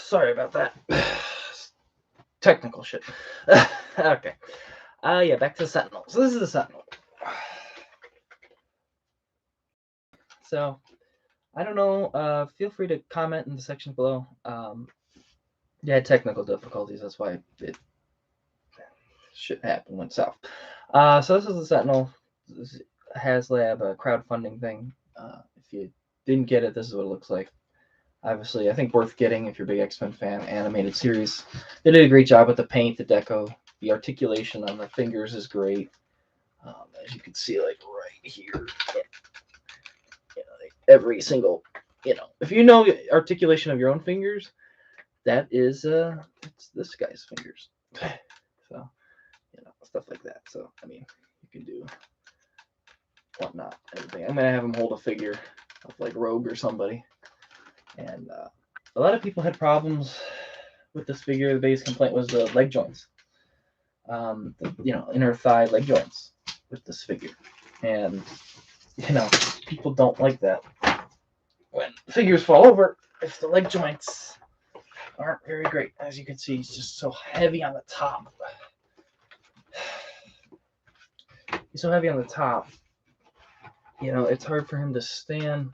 Sorry about that. Technical shit. Okay. Yeah, back to the Sentinel. So this is the Sentinel. So, I don't know. Feel free to comment in the section below. Yeah, technical difficulties. That's why it shit happened, went south. So this is the Sentinel. This is HasLab crowdfunding thing. If you didn't get it, this is what it looks like. Obviously, I think worth getting if you're a big X-Men fan. Animated series. They did a great job with the paint, the deco, the articulation on the fingers is great. As you can see, like right here, like every single, if you know articulation of your own fingers, that is it's this guy's fingers. So, stuff like that. So, I mean, you can do whatnot, everything. I'm gonna have him hold a figure of like Rogue or somebody. And a lot of people had problems with this figure. The biggest complaint was the leg joints. Inner thigh leg joints with this figure. And, people don't like that. When figures fall over, if the leg joints aren't very great. As you can see, he's just so heavy on the top. He's so heavy on the top. It's hard for him to stand.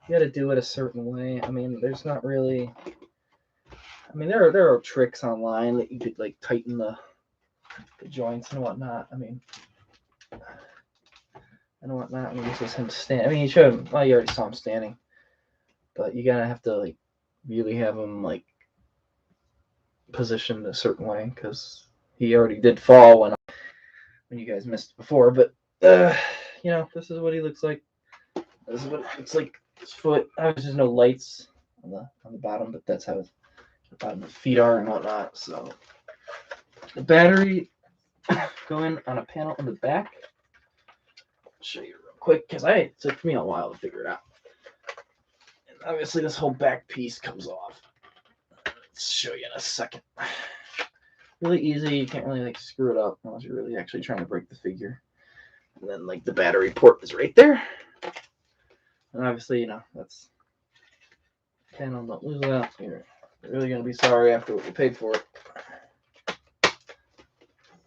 You got to do it a certain way. I mean, there's not really. I mean, there are tricks online that you could like tighten the joints and whatnot. I mean, this is him stand. I mean, he showed him. Well, you already saw him standing, but you gotta have to like really have him like positioned a certain way because he already did fall when you guys missed before. But this is what he looks like. This is what it looks like. His foot. There's no lights on the bottom, but that's how the bottom of the feet are and whatnot. So the battery go in on a panel in the back. I'll show you real quick because it took me a while to figure it out. And obviously this whole back piece comes off. Let's show you in a second. Really easy. You can't really like screw it up unless you're really actually trying to break the figure. And then like the battery port is right there. And obviously, that's panel. Don't lose that. You're really gonna be sorry after what you paid for it.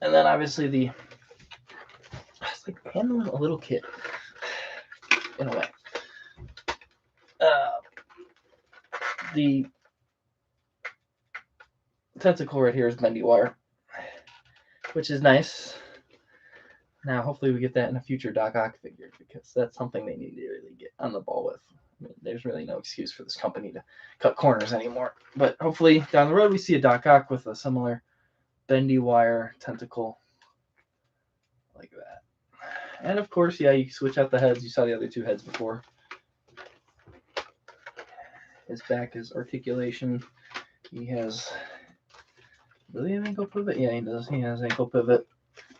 And then obviously it's like handling a little kid in a way. The tentacle right here is bendy wire, which is nice. Now, hopefully we get that in a future Doc Ock figure because that's something they need to really get on the ball with. I mean, there's really no excuse for this company to cut corners anymore. But hopefully down the road we see a Doc Ock with a similar bendy wire tentacle like that. And of course, yeah, you switch out the heads. You saw the other two heads before. His back is articulation. He has... Does he have ankle pivot? Yeah, he does. He has ankle pivot.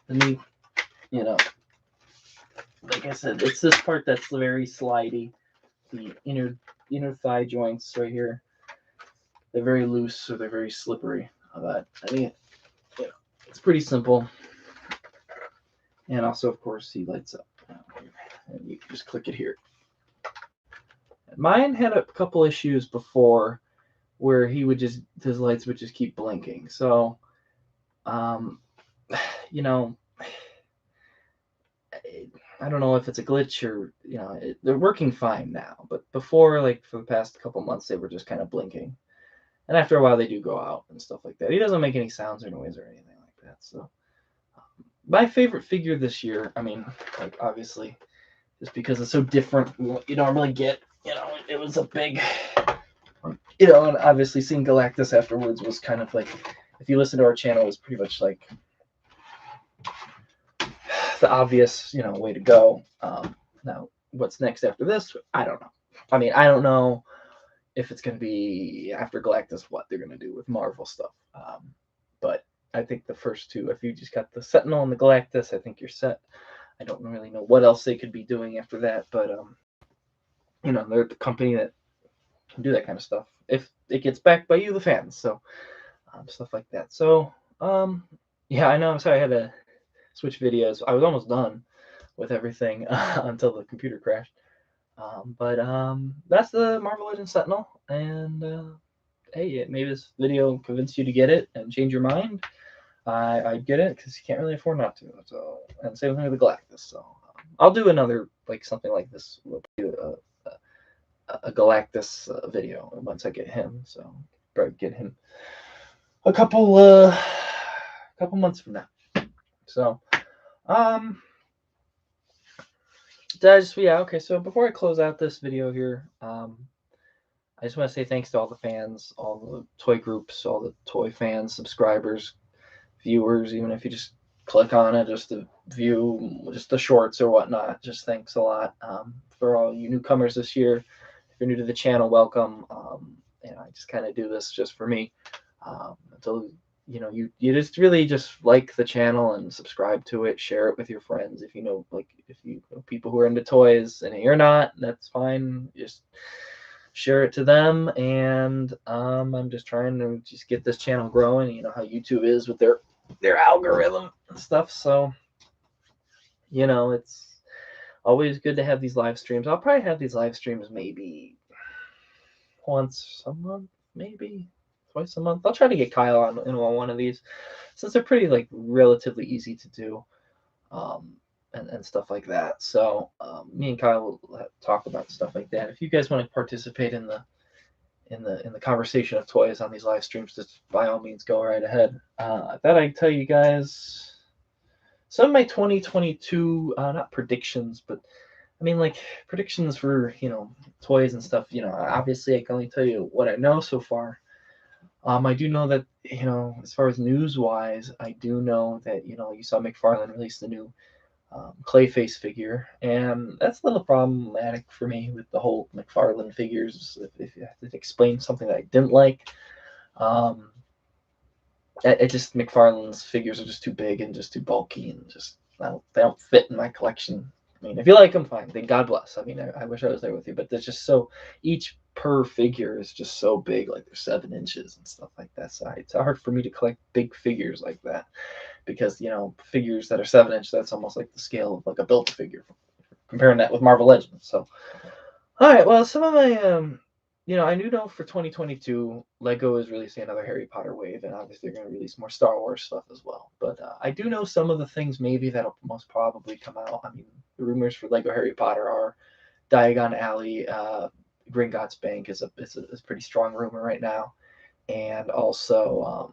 The knee, like I said, it's this part that's very slidey. The inner thigh joints right here, they're very loose, so they're very slippery. It's pretty simple. And also, of course, he lights up. And you can just click it here. Mine had a couple issues before where his lights would just keep blinking. So, I don't know if it's a glitch or, they're working fine now. But before, like for the past couple months, they were just kind of blinking. And after a while, they do go out and stuff like that. He doesn't make any sounds or noise or anything like that. So, my favorite figure this year, I mean, like obviously, just because it's so different from what you normally get. It was a big, and obviously seeing Galactus afterwards was kind of like, if you listen to our channel, it was pretty much like the obvious, way to go. Now, what's next after this? I don't know. I mean, I don't know if it's going to be after Galactus, what they're going to do with Marvel stuff. But I think the first two, if you just got the Sentinel and the Galactus, I think you're set. I don't really know what else they could be doing after that, but they're the company that can do that kind of stuff if it gets backed by you, the fans. So stuff like that. So yeah, I know. I'm sorry I had to switch videos. I was almost done with everything until the computer crashed. But that's the Marvel Legends Sentinel, and hey, maybe this video convinced you to get it and change your mind, I'd get it because you can't really afford not to. So, and same thing with the Galactus. So I'll do another like something like this. We'll do a Galactus video once I get him. So probably get him a couple months from now. So okay. So before I close out this video here, I just want to say thanks to all the fans, all the toy groups, all the toy fans, subscribers, viewers, even if you just click on it just to view just the shorts or whatnot. Just thanks a lot for all you newcomers this year. If you're new to the channel, welcome. I just kind of do this just for me. Until you just really just like the channel and subscribe to it, share it with your friends. If you know people who are into toys and you're not, that's fine. Just share it to them. And I'm just trying to just get this channel growing. You know how YouTube is with their algorithm and stuff. So it's always good to have these live streams. I'll probably have these live streams maybe once a month, maybe twice a month. I'll try to get Kyle on one of these, since they're pretty like relatively easy to do, and stuff like that. So me and Kyle will talk about stuff like that. If you guys want to participate in the conversation of toys on these live streams, just by all means go right ahead. I thought I'd tell you guys some of my 2022 not predictions, but I mean like predictions for toys and stuff. Obviously I can only tell you what I know so far. I do know that as far as news wise, I do know that you saw McFarlane release the new Clayface figure, and that's a little problematic for me with the whole McFarlane figures. If you have to explain something that I didn't like, it just McFarlane's figures are just too big and just too bulky and just they don't fit in my collection. I mean, if you like them, fine. Then God bless. I mean, I wish I was there with you, but there's just each per figure is just so big, like they're 7 inches and stuff like that. So it's hard for me to collect big figures like that, because figures that are 7 inches, that's almost like the scale of like a built figure. Comparing that with Marvel Legends. So, all right. Well, some of my I do know for 2022, Lego is releasing another Harry Potter wave, and obviously they're going to release more Star Wars stuff as well. But I do know some of the things maybe that'll most probably come out. I mean, the rumors for Lego Harry Potter are Diagon Alley, Gringotts Bank is a pretty strong rumor right now, and also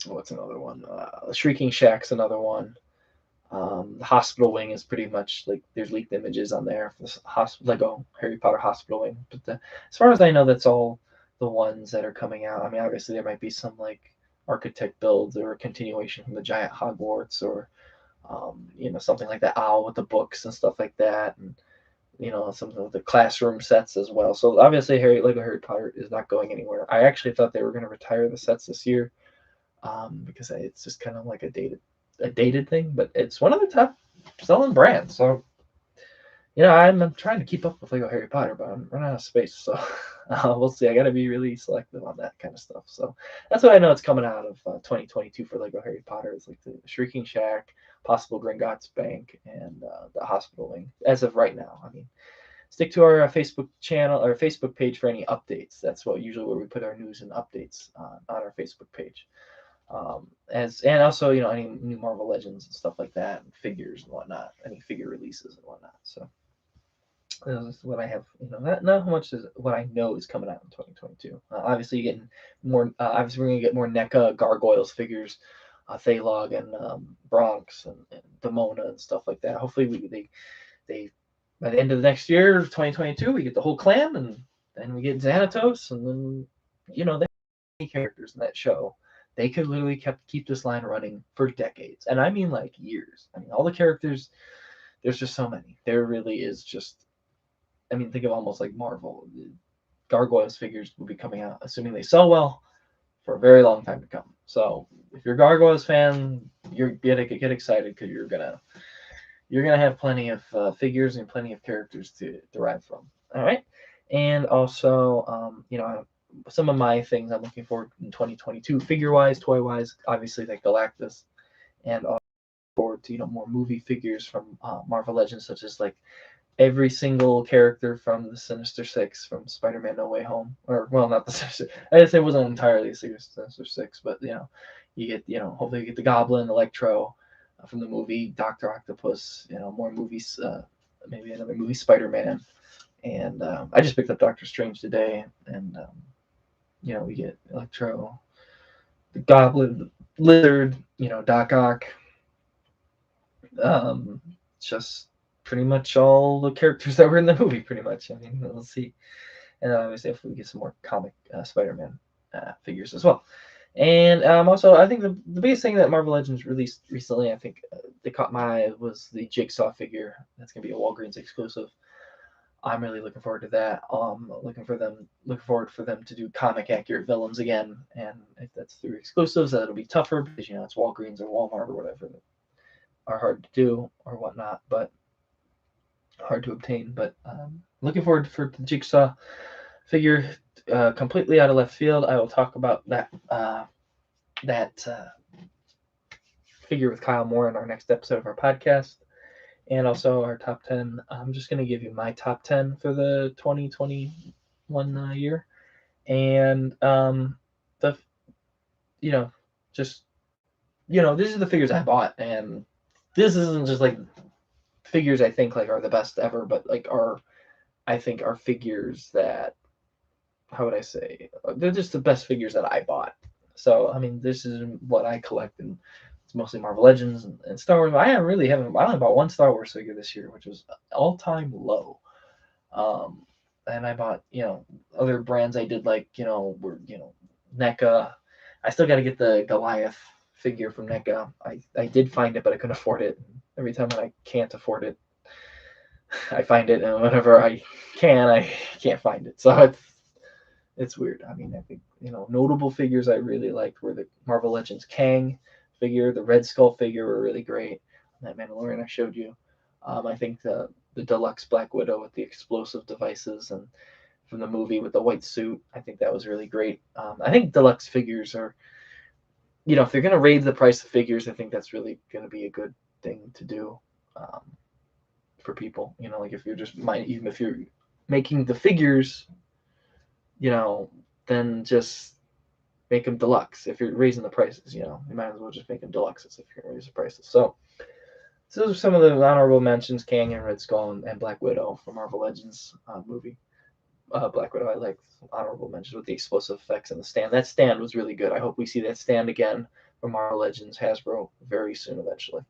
what's another one? Shrieking Shack's another one. The hospital wing is pretty much like there's leaked images on there for this Lego Harry Potter hospital wing. But as far as I know, that's all the ones that are coming out. I mean, obviously there might be some like architect builds or a continuation from the giant Hogwarts, or something like that owl with the books and stuff like that, and something with the classroom sets as well. So obviously Lego Harry Potter is not going anywhere. I actually thought they were going to retire the sets this year, because it's just kind of like a dated thing, but it's one of the top selling brands. So I'm trying to keep up with Lego Harry Potter, but I'm running out of space. So we'll see. I got to be really selective on that kind of stuff. So that's what I know it's coming out of 2022 for Lego Harry Potter. It's like the Shrieking Shack, possible Gringotts Bank, and the hospital wing as of right now. I mean, stick to our Facebook channel or Facebook page for any updates. That's usually where we put our news and updates on our Facebook page. And also any new Marvel Legends and stuff like that, and figures and whatnot, any figure releases and whatnot. So this is what I have. Not how much is what I know is coming out in 2022. Obviously, you're getting more. Obviously, we're gonna get more NECA Gargoyles figures, Thalog and Bronx and Demona and stuff like that. Hopefully, they by the end of the next year, 2022, we get the whole clan, and then we get Xanatos, and then they have characters in that show. They could literally keep this line running for decades, and I mean like years. I mean, all the characters. There's just so many. There really is just. I mean, think of almost like Marvel. Gargoyles figures will be coming out, assuming they sell well, for a very long time to come. So if you're a Gargoyles fan, you're get excited, because you're gonna have plenty of figures and plenty of characters to derive from. All right, and also some of my things I'm looking forward in 2022, figure wise, toy wise, obviously like Galactus, and also forward to more movie figures from Marvel Legends, such as like every single character from the Sinister Six from Spider-Man No Way Home, or well, not the Sinister. I guess it wasn't entirely Sinister Six, but you get hopefully you get the Goblin, Electro, from the movie, Doctor Octopus, more movies, maybe another movie, Spider-Man, and I just picked up Doctor Strange today, and we get Electro, the Goblin, the Lizard, Doc Ock, um, just pretty much all the characters that were in the movie. Pretty much. I mean, we'll see, and obviously if we get some more comic Spider-Man figures as well. And also, I think the biggest thing that Marvel Legends released recently, I think they caught my eye, was the Jigsaw figure. That's gonna be a Walgreens exclusive. I'm really looking forward to that. Looking forward for them to do comic accurate villains again. And if that's through exclusives, that'll be tougher because it's Walgreens or Walmart or whatever that are hard to do or whatnot, but hard to obtain. But looking forward for the Jigsaw figure. Completely out of left field, I will talk about that figure with Kyle Moore in our next episode of our podcast, and also our top 10. I'm just going to give you my top 10 for the 2021 year, and the just these are the figures I bought, and this isn't just like figures I think like are the best ever, but like I think are figures that, how would I say, they're just the best figures that I bought. So I mean, this is what I collect, and it's mostly Marvel Legends and Star Wars. I only bought one Star Wars figure this year, which was all-time low. And I bought other brands I did like were NECA. I still got to get the Goliath figure from NECA. I did find it, but I couldn't afford it. Every time I can't afford it, I find it, and whenever I can't find it. So it's weird. I mean, I think notable figures I really liked were the Marvel Legends Kang figure, the Red Skull figure were really great. That Mandalorian I showed you. I think the deluxe Black Widow with the explosive devices and from the movie with the white suit, I think that was really great. I think deluxe figures are, if they're gonna raise the price of figures, I think that's really gonna be a good thing to do for people. Like if you're even if you're making the figures, then just make them deluxe. If you're raising the prices, you might as well just make them deluxes if you're gonna raise the prices. So those are some of the honorable mentions: Kang and Red Skull and Black Widow from Marvel Legends movie. Black Widow, I like honorable mentions with the explosive effects and the stand. That stand was really good. I hope we see that stand again from Marvel Legends Hasbro very soon, eventually.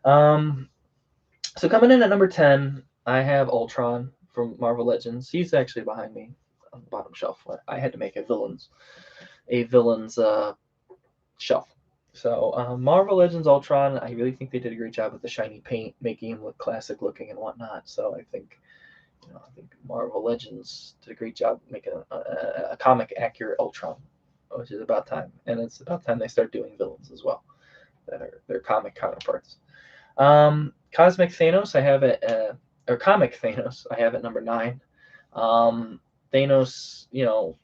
So coming in at number 10, I have Ultron from Marvel Legends. He's actually behind me on the bottom shelf. I had to make a villains shelf. So Marvel Legends Ultron, I really think they did a great job with the shiny paint, making him look classic looking and whatnot. So I think Marvel Legends did a great job making a comic accurate Ultron, which is about time. And it's about time they start doing villains as well that are their comic counterparts. Cosmic Thanos, I have it, or Comic Thanos, I have at number 9. Thanos,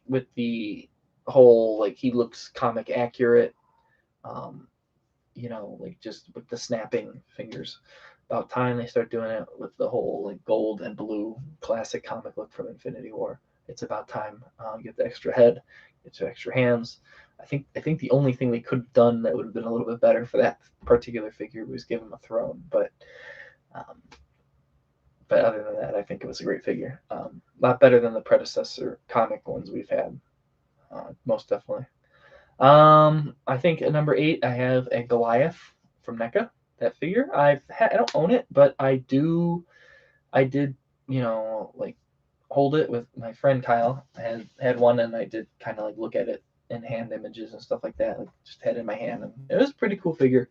with the whole, like, he looks comic accurate, like just with the snapping fingers. About time they start doing it with the whole like gold and blue classic comic look from Infinity War. It's about time. Get the extra head, get the extra hands. I think the only thing they could have done that would have been a little bit better for that particular figure was give him a throne. But other than that, I think it was a great figure. A lot better than the predecessor comic ones we've had, most definitely. I think at number 8 I have a Goliath from NECA. That figure I don't own it, but I did like hold it with my friend Kyle. I had one, and I did kind of like look at it in hand images and stuff like that. Like just had it in my hand, and it was a pretty cool figure.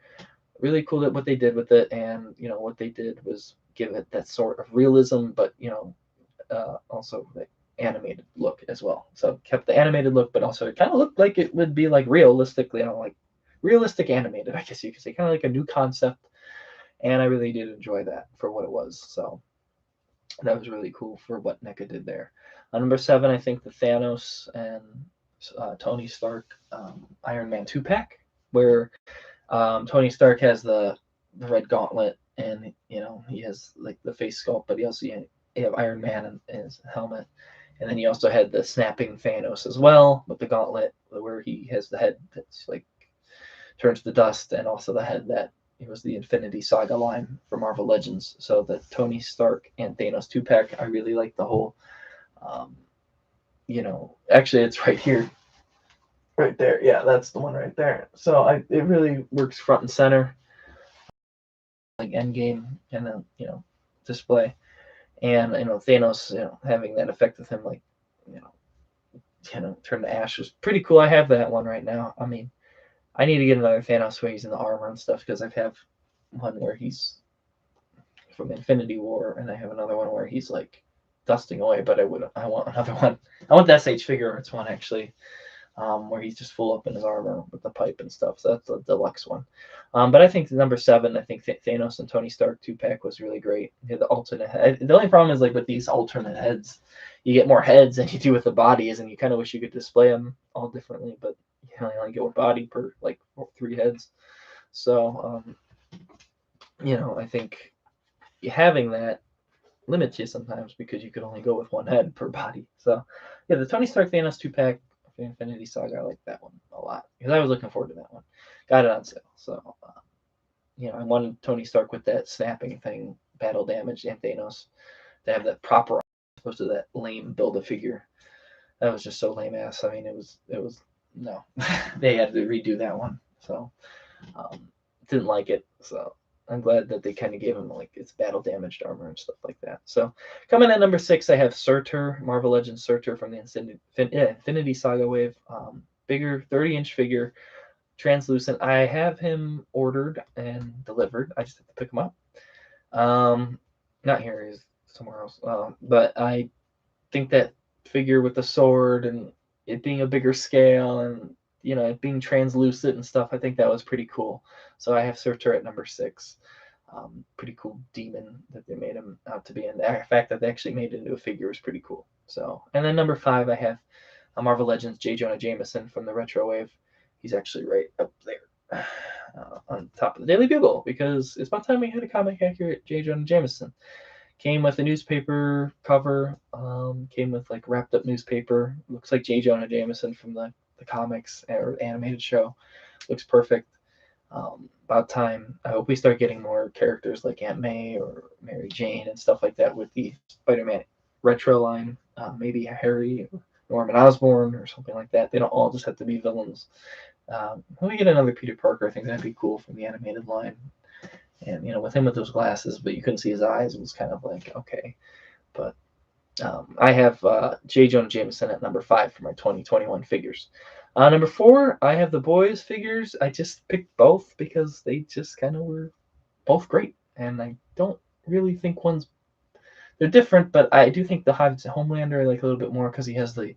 Really cool that what they did with it, and what they did was give it that sort of realism, but also the animated look as well. So kept the animated look, but also it kind of looked like it would be like realistically, like realistic animated, I guess you could say, kind of like a new concept. And I really did enjoy that for what it was. So that was really cool for what NECA did there. On number 7, I think the Thanos and Tony Stark Iron Man 2-pack, where Tony Stark has the red gauntlet, and he has like the face sculpt, but he also you have Iron Man in his helmet, and then you also had the snapping Thanos as well with the gauntlet, where he has the head that's like turns to dust, and also the head that it was the Infinity Saga line for Marvel Legends. So the Tony Stark and Thanos 2-pack, I really like the whole. Um, actually, it's right here, right there. Yeah, that's the one right there. So it really works front and center, like Endgame, and then display, and Thanos, having that effect with him, like you know, turn to ash was pretty cool. I have that one right now. I mean, I need to get another Thanos where he's in the armor and stuff because I have one where he's from Infinity War, and I have another one where he's like dusting away. But I want another one. I want the SH figure arts one actually, where he's just full up in his armor with the pipe and stuff. So that's the deluxe one. But I think number 7, I think Thanos and Tony Stark 2-pack was really great. The alternate head. The only problem is like with these alternate heads, you get more heads than you do with the bodies, and you kind of wish you could display them all differently, but you only get one body per like 3 heads. So I think having that limits you sometimes because you could only go with one head per body. So yeah, the Tony Stark Thanos 2-pack for Infinity Saga, I like that one a lot because I was looking forward to that one. Got it on sale. So I wanted Tony Stark with that snapping thing, battle damage, and Thanos to have that proper, as opposed to that lame build a figure. That was just so lame ass. I mean, it was no, they had to redo that one. So didn't like it. So I'm glad that they kind of gave him like its battle damaged armor and stuff like that. So coming at number 6, I have Surtur, Marvel Legends Surtur from the Infinity Saga wave. Bigger 30-inch figure, translucent. I have him ordered and delivered. I just have to pick him up. Not here, he's somewhere else. But I think that figure with the sword and it being a bigger scale and it being translucent and stuff, I think that was pretty cool. So I have Surtur at number 6. Pretty cool demon that they made him out to be, and the fact that they actually made it into a figure is pretty cool. So, and then number 5, I have a Marvel Legends J. Jonah Jameson from the Retro Wave. He's actually right up there on top of the Daily Bugle because it's about time we had a comic accurate J. Jonah Jameson. Came with a newspaper cover, came with like wrapped up newspaper. Looks like J. Jonah Jameson from the comics or animated show. Looks perfect. About time. I hope we start getting more characters like Aunt May or Mary Jane and stuff like that with the Spider-Man retro line. Maybe Harry or Norman Osborn or something like that. They don't all just have to be villains. When we get another Peter Parker, I think that'd be cool from the animated line. And with him with those glasses, but you couldn't see his eyes, it was kind of like okay. But I have J. Jonah Jameson at number 5 for my 2021 figures. Number 4, I have the boys figures. I just picked both because they just kind of were both great, and I don't really think they're different, but I do think the Homelander I like a little bit more because he has the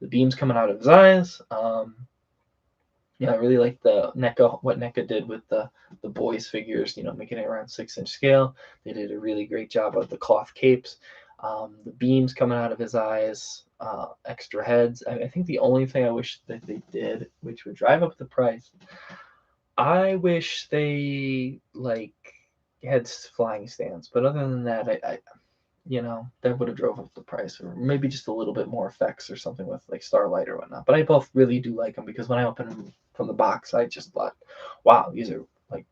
beams coming out of his eyes. I really like what NECA did with the boys figures, making it around 6-inch scale. They did a really great job with the cloth capes, the beams coming out of his eyes, extra heads. I think the only thing I wish that they did, which would drive up the price, I wish they had flying stands. But other than that, I that would have drove up the price, or maybe just a little bit more effects or something with like Starlight or whatnot. But I both really do like them because when I opened them from the box, I just thought, wow, these are like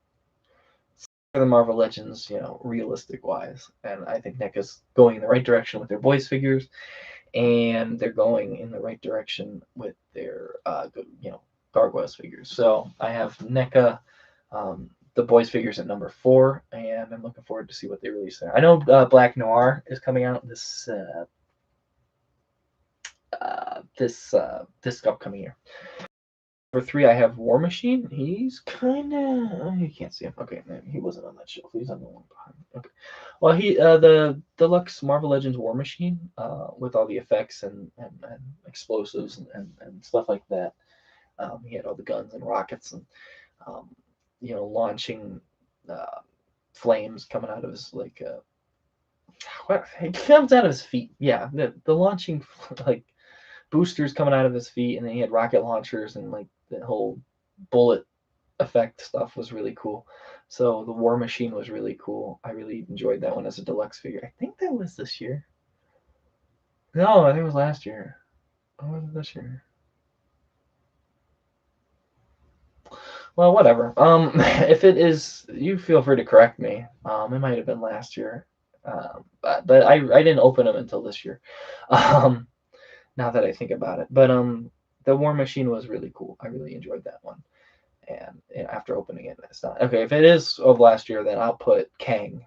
the Marvel Legends, realistic wise. And I think NECA's going in the right direction with their boys figures, and they're going in the right direction with their Gargoyles figures. So I have NECA, the boys figures at number 4, and I'm looking forward to see what they release there. I know Black Noir is coming out this upcoming year. Number 3, I have War Machine. He's kind of you can't see him. Okay, he wasn't on that shelf. He's on the one behind. Okay, well he the deluxe Marvel Legends War Machine with all the effects and explosives and stuff like that. He had all the guns and rockets and launching flames coming out of his it comes out of his feet. Yeah, the launching boosters coming out of his feet, and then he had rocket launchers and the whole bullet effect stuff was really cool. So the War Machine was really cool. I really enjoyed that one as a deluxe figure. I think that was this year. No, I think it was last year. Or was it this year? Well, whatever. If it is, you feel free to correct me. It might have been last year. But I didn't open them until this year. Um, now that I think about it. But the War Machine was really cool. I really enjoyed that one. And after opening it, it's not okay. If it is of last year, then I'll put Kang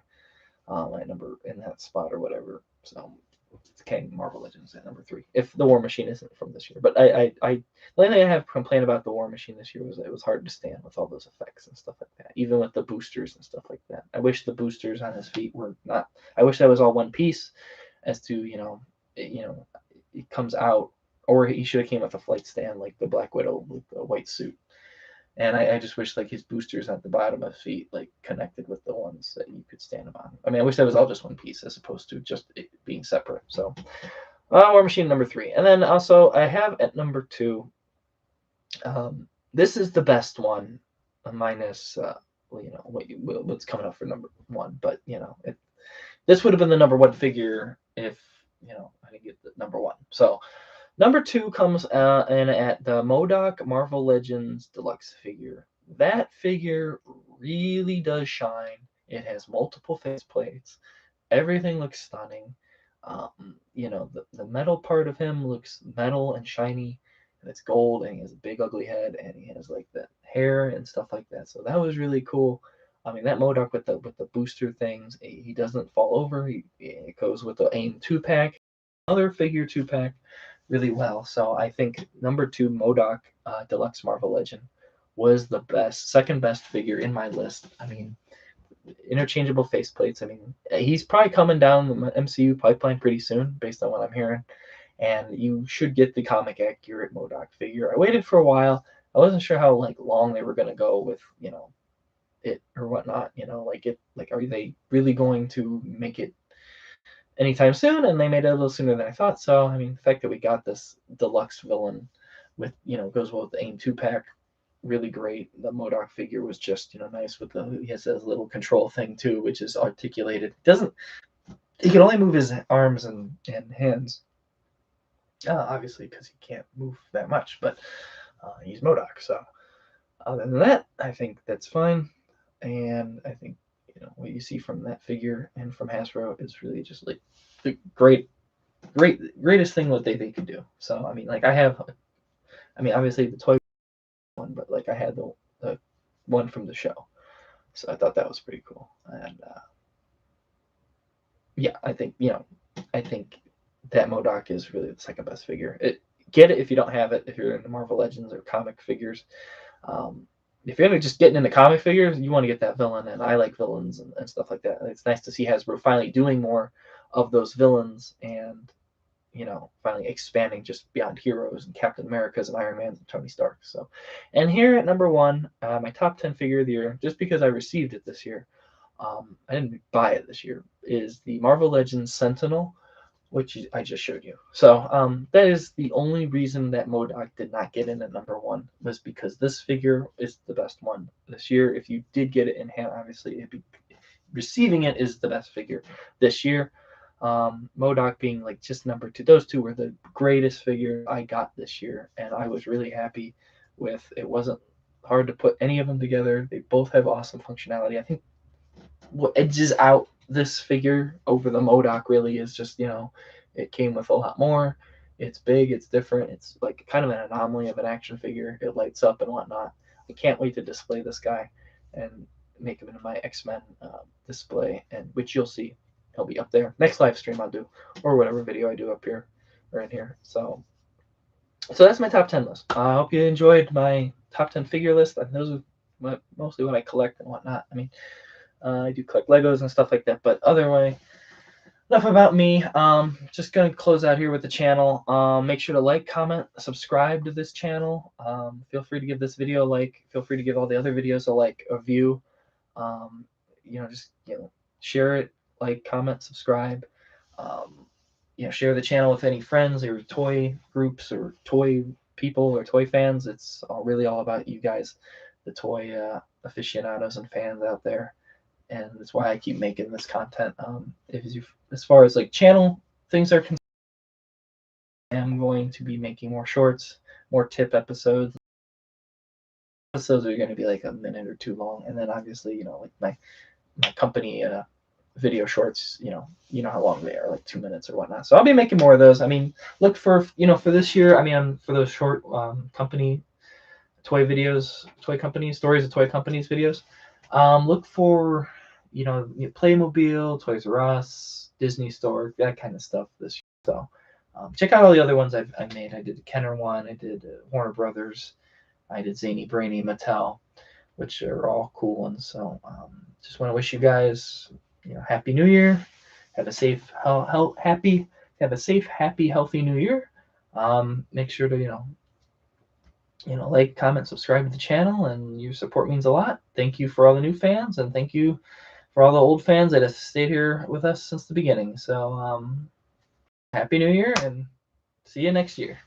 at number in that spot or whatever. So it's Kang Marvel Legends at number 3. If the War Machine isn't from this year, but the only thing I have complained about the War Machine this year was that it was hard to stand with all those effects and stuff like that. Even with the boosters and stuff like that. I wish the boosters on his feet were not. I wish that was all one piece. As to it comes out, or he should have came with a flight stand like the Black Widow with the white suit. And I just wish like his boosters at the bottom of his feet like connected with the ones that you could stand them on. I mean, I wish that was all just one piece as opposed to just it being separate. So War Machine number 3, and then also I have at number 2. This is the best one, minus what's coming up for number 1. But this would have been the number 1 figure if I didn't get the number 1. So number 2 comes in at the MODOK Marvel Legends Deluxe figure. That figure really does shine. It has multiple face plates. Everything looks stunning. The metal part of him looks metal and shiny, and it's gold, and he has a big ugly head, and he has like the hair and stuff like that. So that was really cool. I mean, that MODOK with the booster things, he doesn't fall over. It goes with the AIM 2-pack, another figure 2-pack, really well. So I think number 2 MODOK Deluxe Marvel Legend was the second best figure in my list. I mean, interchangeable faceplates. I mean, he's probably coming down the MCU pipeline pretty soon, based on what I'm hearing. And you should get the comic accurate MODOK figure. I waited for a while. I wasn't sure how long they were gonna go with it or whatnot. Are they really going to make it anytime soon? And they made it a little sooner than I thought. So I mean, the fact that we got this deluxe villain with goes well with the AIM 2-pack, really great. The MODOK figure was just nice with he has this little control thing too, which is articulated. He can only move his arms and hands, obviously because he can't move that much, but he's MODOK. So other than that, I think that's fine. And I think what you see from that figure and from Hasbro is really just like the greatest thing what they could do. So I mean, obviously the toy one, but I had the one from the show, so I thought that was pretty cool. And yeah, I think that MODOK is really the second best figure. Get it if you don't have it. If you're into Marvel Legends or comic figures, if you're just getting into comic figures, you want to get that villain, and I like villains and stuff like that. It's nice to see Hasbro finally doing more of those villains, and finally expanding just beyond heroes and Captain America's and Iron Man's and Tony Stark. So, and here at number 1, my top 10 figure of the year, just because I received it this year, I didn't buy it this year, is the Marvel Legends Sentinel, which I just showed you. So that is the only reason that MODOK did not get in at number 1, was because this figure is the best one this year. If you did get it in hand, obviously receiving it is the best figure this year. MODOK being just number 2. Those two were the greatest figure I got this year, and I was really happy with. It wasn't hard to put any of them together. They both have awesome functionality. I think what edges out this figure over the MODOK really is just it came with a lot more. It's big, it's different, it's kind of an anomaly of an action figure. It lights up and whatnot. I can't wait to display this guy and make him into my X-Men display, and which you'll see. He'll be up there. Next live stream I'll do, or whatever video I do up here or in here. So that's my top 10 list. I hope you enjoyed my top 10 figure list. Those are mostly what I collect and whatnot. I mean, I do collect Legos and stuff like that, but otherwise, enough about me. Just gonna close out here with the channel. Make sure to like, comment, subscribe to this channel. Feel free to give this video a like. Feel free to give all the other videos a like, a view. Share it, like, comment, subscribe. Share the channel with any friends or toy groups or toy people or toy fans. It's really all about you guys toy aficionados and fans out there, and that's why I keep making this content. As far as like channel things are concerned, I am going to be making more shorts, more tip episodes. Episodes are going to be like a minute or two long, and then obviously, like my company video shorts, you know how long they are, like 2 minutes or whatnot. So I'll be making more of those. I mean, look for for this year. I mean, for those short company toy videos, toy companies, stories of toy companies videos. Look for Playmobil, Toys R Us, Disney Store, that kind of stuff this year. So check out all the other ones I've made. I did the Kenner one, I did Warner Brothers, I did Zany, Brainy, Mattel, which are all cool ones. So just want to wish you guys, Happy New Year. Have a safe, happy, healthy New Year. Make sure to like, comment, subscribe to the channel, and your support means a lot. Thank you for all the new fans, and thank you for all the old fans that have stayed here with us since the beginning. So Happy New Year, and see you next year.